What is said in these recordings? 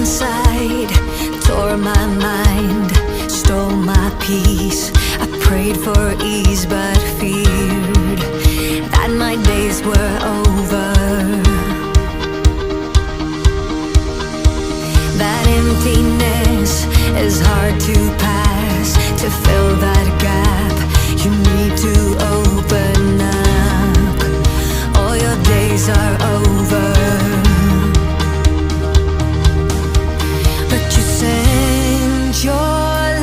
inside, tore my mind, stole my peace. I prayed for ease but feared that my days were over. That emptiness is hard to pass. To fill that gap, you need to open up. All your days are over. But you sent your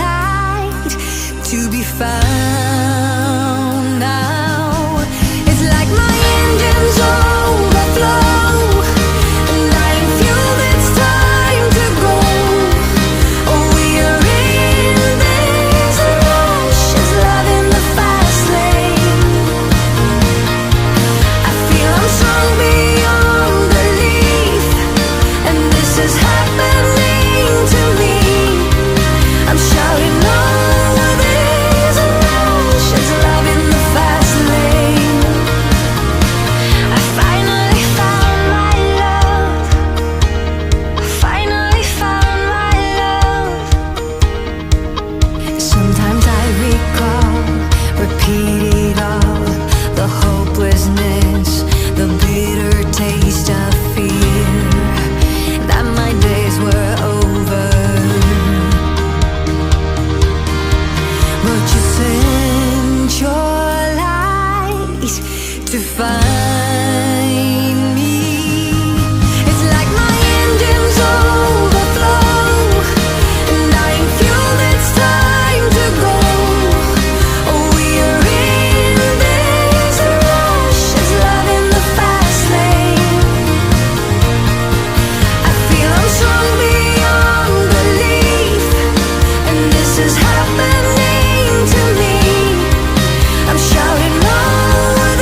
light to be found now. It's like my engines overflow, and I am fueled, it's time to go. Oh, we are in this rush, it's love in the fast lane. I feel I'm strong beyond belief, and this is happening to me. I'm shouting, oh, there's a rush, it's love in the fast lane. I finally found my love. I finally found my love. Sometimes I recall, repeat it all, the hopelessness, the bitter taste of fear, that my days were over. But you sent your light to find me. It's like my engines overflow, and I am fueled, it's time to go. Oh, we are in this rush, it's love in the fast lane. I feel I'm strong beyond belief, and this is happening to me. I'm shouting, oh,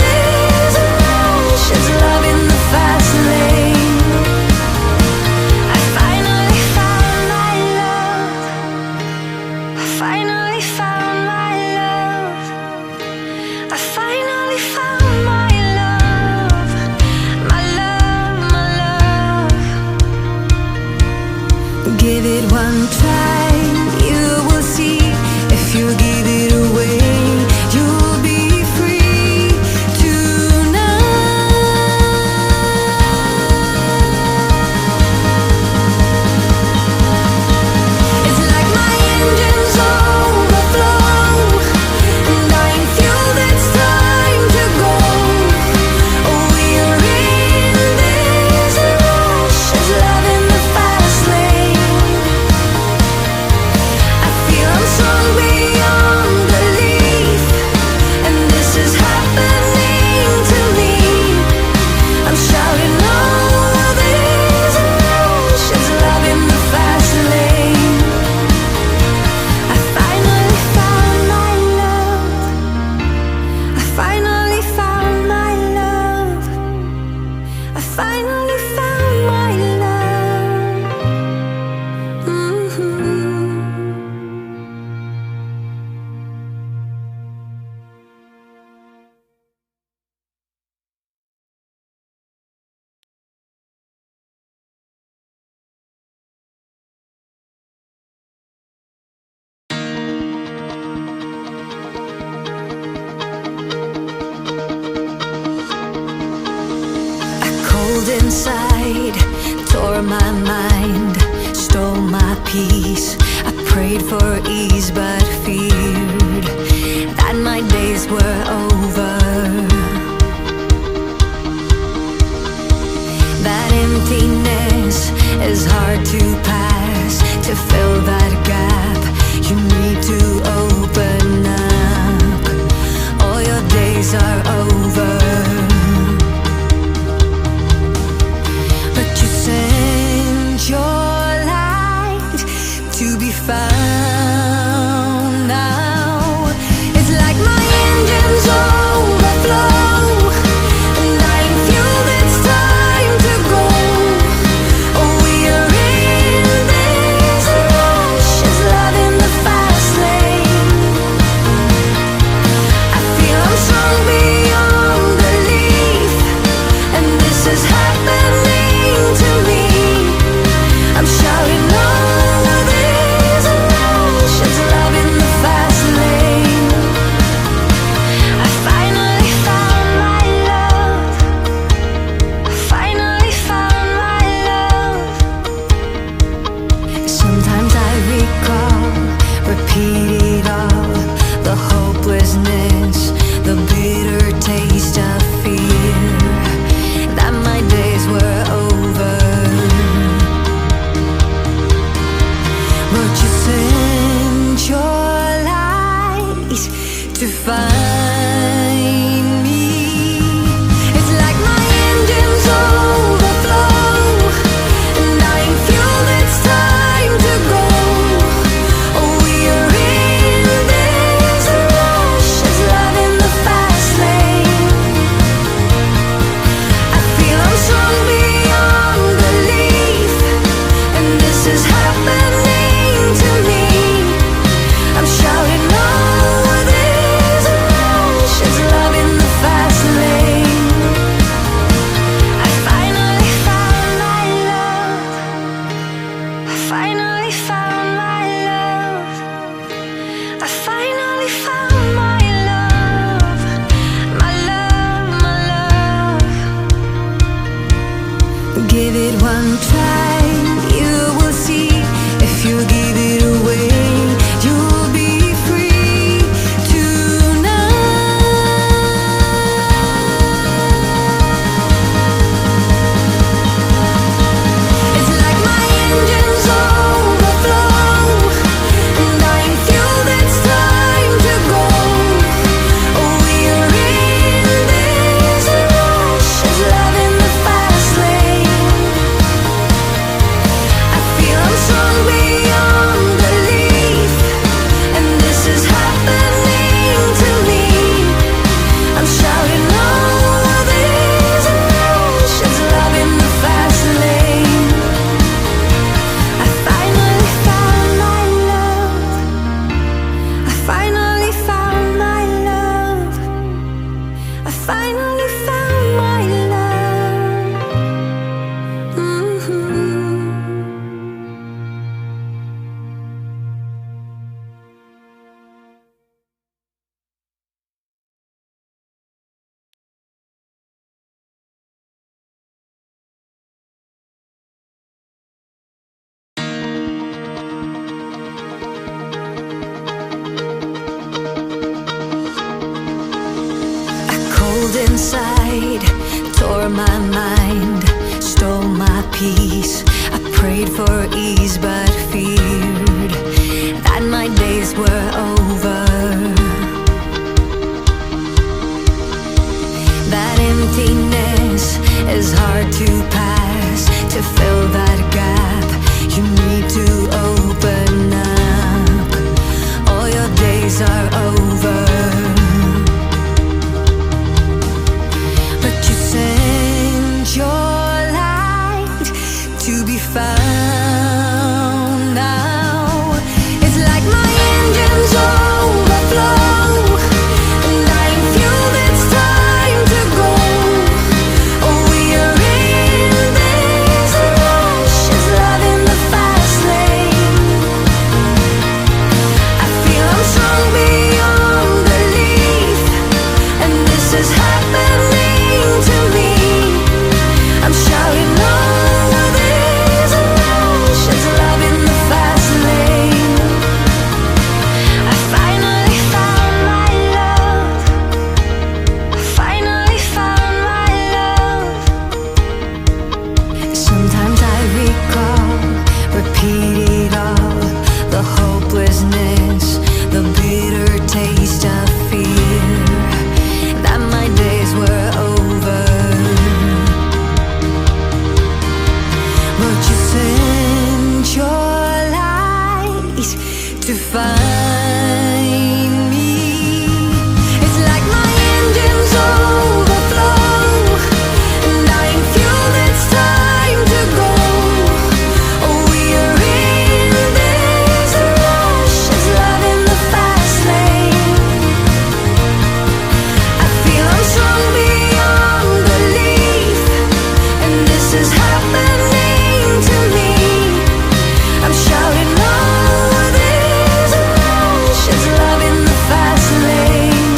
there's a rush, it's love in the fast lane. I finally found my love. I finally found my love. I finally found my love. My love, my love. Give it one try, you will see. If you give it away, you'll be free tonight. It's like my engines overflow, and I am fueled, it's time to go. Oh, we are in this rush, it's love in the fast lane. I feel I'm strong beyond belief, and this is happening to me. I'm shouting, oh, there's a rush, it's love in the fast lane. I finally found my love. I finally found my love. I finally found my love. Cold inside, tore my mind, stole my peace. I prayed for ease but feared that my days were over. That emptiness is hard to pass. To fill that gap, you need to open up. All your days are over. But you sent your light to be found now. It's like my engines overflow, and I am fueled, it's time to go. Oh, we are in this rush. cold inside, tore my mind, stole my peace. I prayed for ease but feared that my days were over. That emptiness is hard to pass. To fill that gap, you need to open up. All your days are over. But you sent your light to be found now. It's like my engines overflow, and I am fueled, it's time to go. Oh, we are in this rush, it's love in the fast lane. I feel I'm strong beyond belief, and this is happening to me. I'm shouting over this rush, it's love in the fast lane. I finally found my love. I finally found my love. Sometimes I recall, repeat it all, the hopelessness, the bitter taste of fear, that my days were over. But you sent your light to find me. It's like my engines overflow, and I am fueled, it's time to go. Oh, we are in this rush, it's love in the fast lane. I feel I'm strong beyond belief, and this is happening to me. I'm shouting over this rush, it's love in the fast lane.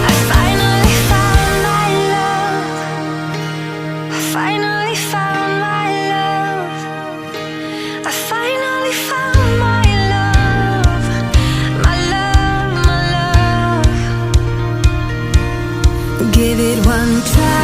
I finally found my love. I finally found my love. I finally found my love. My love, my love. Give it one try.